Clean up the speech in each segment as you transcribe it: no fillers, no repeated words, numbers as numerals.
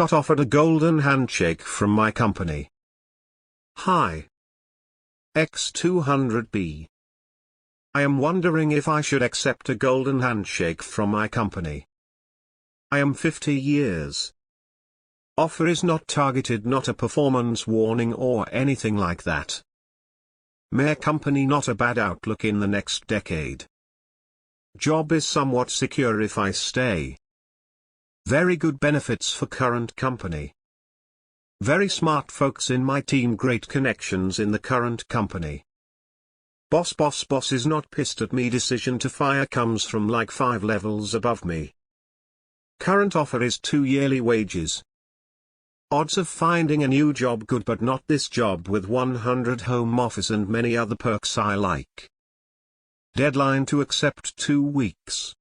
got offered a golden handshake from my company. Hi. X200B. I am wondering if I should accept a golden handshake from my company. I am 50 years. Offer is not targeted, not a performance warning or anything like that. My company not a bad outlook in the next decade. Job is somewhat secure if I stay. Very good benefits for current company. Very smart folks in my team, great connections in the current company. Boss is not pissed at me, decision to fire comes from like 5 levels above me. Current offer is 2 yearly wages. Odds of finding a new job good, but not this job with 100 home office and many other perks I like. Deadline to accept 2 weeks.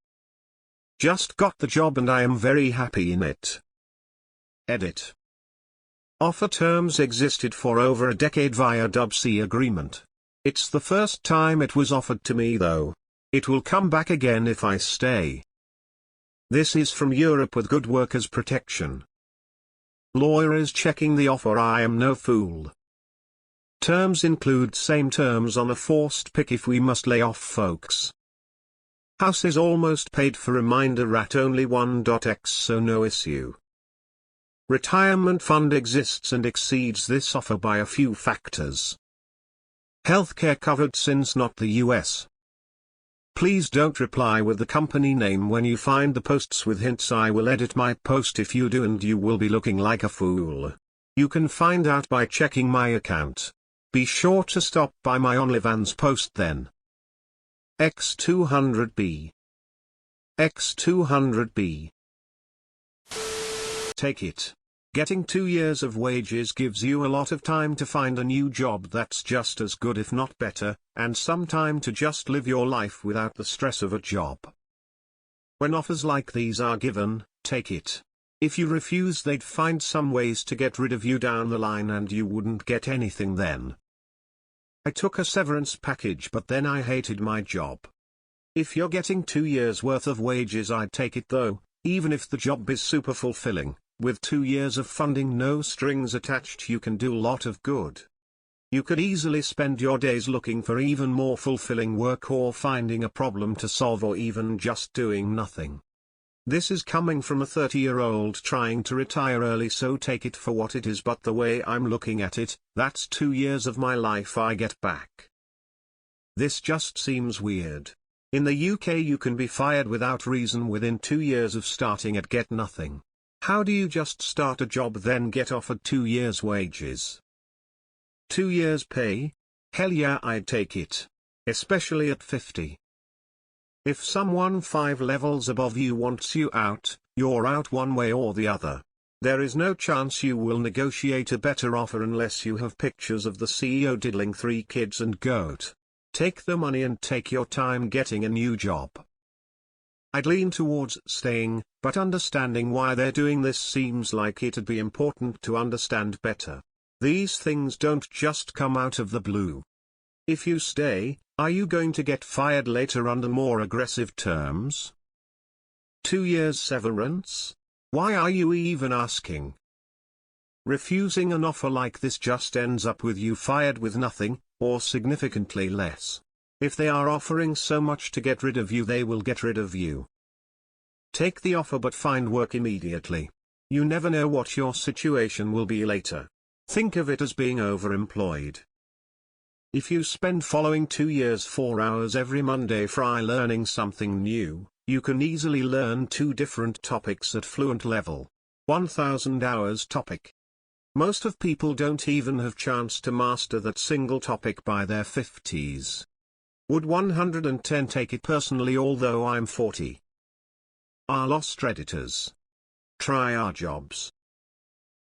Just got the job and I am very happy in it. Edit. Offer terms existed for over a decade via Dub-C agreement. It's the first time it was offered to me though. It will come back again if I stay. This is from Europe with good workers protection. Lawyer is checking the offer, I am no fool. Terms include same terms on a forced pick if we must lay off folks. House is almost paid for, reminder at only 1.x, so no issue. Retirement fund exists and exceeds this offer by a few factors. Healthcare covered since not the US. Please don't reply with the company name when you find the posts with hints. I will edit my post if you do and you will be looking like a fool. You can find out by checking my account. Be sure to stop by my OnlyFans post then. X200B. X200B. Take it. Getting 2 years of wages gives you a lot of time to find a new job that's just as good if not better, and some time to just live your life without the stress of a job. When offers like these are given, take it. If you refuse, they'd find some ways to get rid of you down the line and you wouldn't get anything then. I took a severance package but then I hated my job. If you're getting 2 years worth of wages, I'd take it though, even if the job is super fulfilling. With 2 years of funding, no strings attached, you can do a lot of good. You could easily spend your days looking for even more fulfilling work or finding a problem to solve or even just doing nothing. This is coming from a 30-year-old trying to retire early, so take it for what it is, but the way I'm looking at it, that's 2 years of my life I get back. This just seems weird. In the UK you can be fired without reason within 2 years of starting at get nothing. How do you just start a job then get offered 2 years wages? 2 years pay? Hell yeah, I'd take it. Especially at 50. If someone 5 levels above you wants you out, you're out one way or the other. There is no chance you will negotiate a better offer unless you have pictures of the CEO diddling 3 kids and goat. Take the money and take your time getting a new job. I'd lean towards staying, but understanding why they're doing this seems like it'd be important to understand better. These things don't just come out of the blue. If you stay, are you going to get fired later under more aggressive terms? 2 years severance? Why are you even asking? Refusing an offer like this just ends up with you fired with nothing, or significantly less. If they are offering so much to get rid of you, they will get rid of you. Take the offer but find work immediately. You never know what your situation will be later. Think of it as being overemployed. If you spend following 2 years 4 hours every Monday fry learning something new, you can easily learn 2 different topics at fluent level. 1000 hours topic. Most of people don't even have chance to master that single topic by their 50s. Would 110 take it personally, although I'm 40. Our lost Redditors. Try our jobs.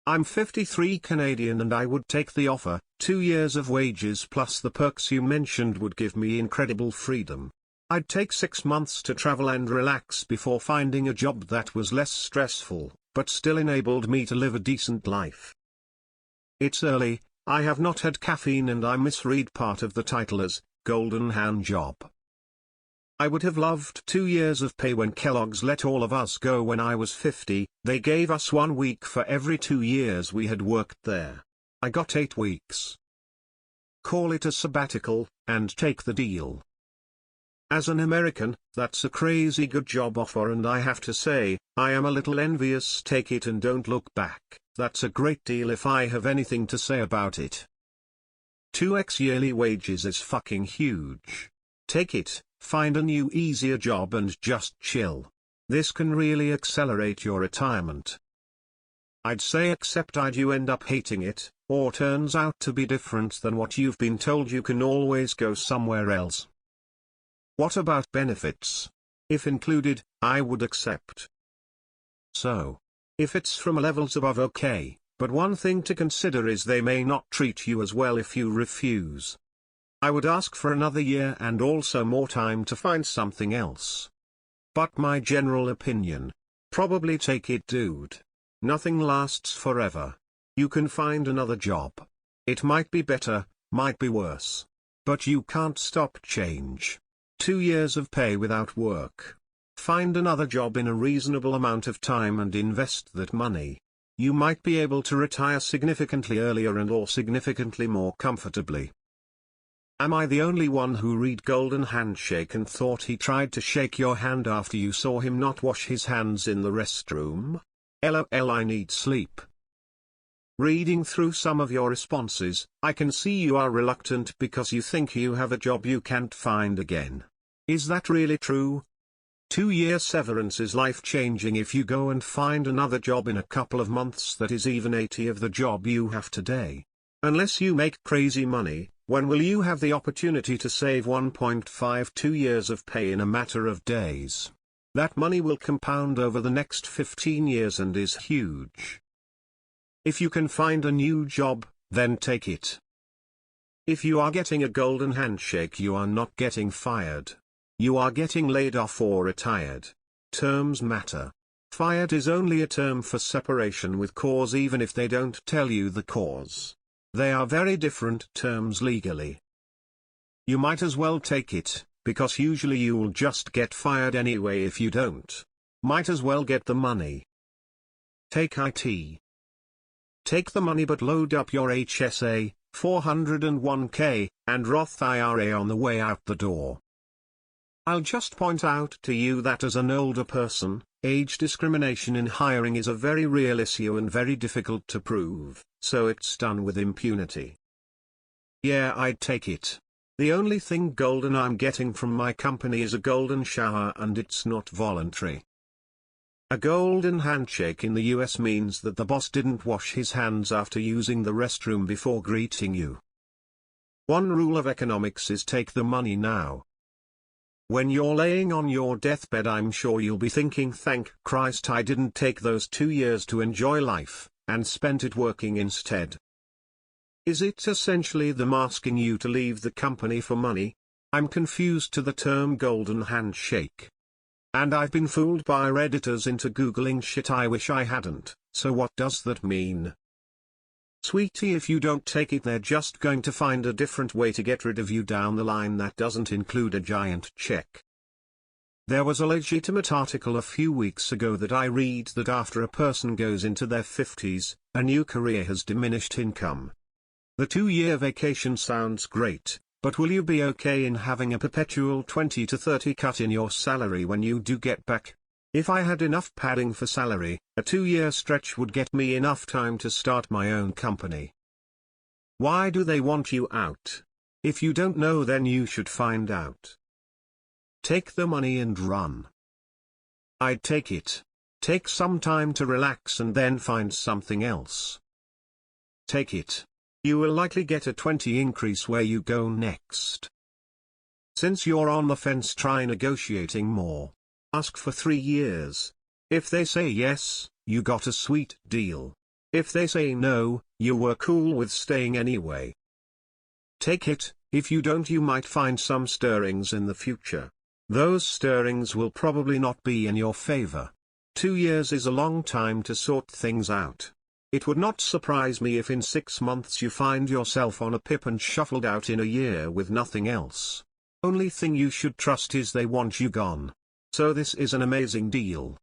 I'm 53 Canadian and I would take the offer. 2 years of wages plus the perks you mentioned would give me incredible freedom. I'd take 6 months to travel and relax before finding a job that was less stressful, but still enabled me to live a decent life. It's early, I have not had caffeine and I misread part of the title as Golden Hand Job. I would have loved 2 years of pay when Kellogg's let all of us go when I was 50, they gave us 1 week for every 2 years we had worked there. I got 8 weeks. Call it a sabbatical, and take the deal. As an American, that's a crazy good job offer, and I have to say, I am a little envious. Take it and don't look back. That's a great deal if I have anything to say about it. 2x yearly wages is fucking huge. Take it, find a new easier job and just chill. This can really accelerate your retirement. I'd say except you end up hating it, or turns out to be different than what you've been told. You can always go somewhere else. What about benefits? If included, I would accept. So, if it's from levels above, okay, but one thing to consider is they may not treat you as well if you refuse. I would ask for another year and also more time to find something else. But my general opinion, probably take it, dude. Nothing lasts forever. You can find another job. It might be better, might be worse. But you can't stop change. 2 years of pay without work. Find another job in a reasonable amount of time and invest that money. You might be able to retire significantly earlier and or significantly more comfortably. Am I the only one who read Golden Handshake and thought he tried to shake your hand after you saw him not wash his hands in the restroom? LOL, I need sleep. Reading through some of your responses, I can see you are reluctant because you think you have a job you can't find again. Is that really true? 2-year severance is life-changing if you go and find another job in a couple of months that is even 80 of the job you have today. Unless you make crazy money, when will you have the opportunity to save 1.52 years of pay in a matter of days? That money will compound over the next 15 years and is huge. If you can find a new job, then take it. If you are getting a golden handshake, you are not getting fired. You are getting laid off or retired. Terms matter. Fired is only a term for separation with cause, even if they don't tell you the cause. They are very different terms legally. You might as well take it, because usually you'll just get fired anyway if you don't. Might as well get the money. Take IT. Take the money but load up your HSA, 401k, and Roth IRA on the way out the door. I'll just point out to you that as an older person, age discrimination in hiring is a very real issue and very difficult to prove, so it's done with impunity. Yeah, I'd take it. The only thing golden I'm getting from my company is a golden shower, and it's not voluntary. A golden handshake in the US means that the boss didn't wash his hands after using the restroom before greeting you. One rule of economics is take the money now. When you're laying on your deathbed, I'm sure you'll be thinking, thank Christ I didn't take those 2 years to enjoy life, and spent it working instead. Is it essentially them asking you to leave the company for money? I'm confused to the term golden handshake. And I've been fooled by Redditors into Googling shit I wish I hadn't, so what does that mean? Sweetie, if you don't take it, they're just going to find a different way to get rid of you down the line that doesn't include a giant check. There was a legitimate article a few weeks ago that I read that after a person goes into their 50s, a new career has diminished income. The 2-year vacation sounds great, but will you be okay in having a perpetual 20 to 30 cut in your salary when you do get back? If I had enough padding for salary, a 2-year stretch would get me enough time to start my own company. Why do they want you out? If you don't know, then you should find out. Take the money and run. I'd take it. Take some time to relax and then find something else. Take it. You will likely get a 20 increase where you go next. Since you're on the fence, try negotiating more. Ask for 3 years. If they say yes, you got a sweet deal. If they say no, you were cool with staying anyway. Take it. If you don't, you might find some stirrings in the future. Those stirrings will probably not be in your favor. 2 years is a long time to sort things out. It would not surprise me if in 6 months you find yourself on a pip and shuffled out in a year with nothing else. Only thing you should trust is they want you gone. So this is an amazing deal.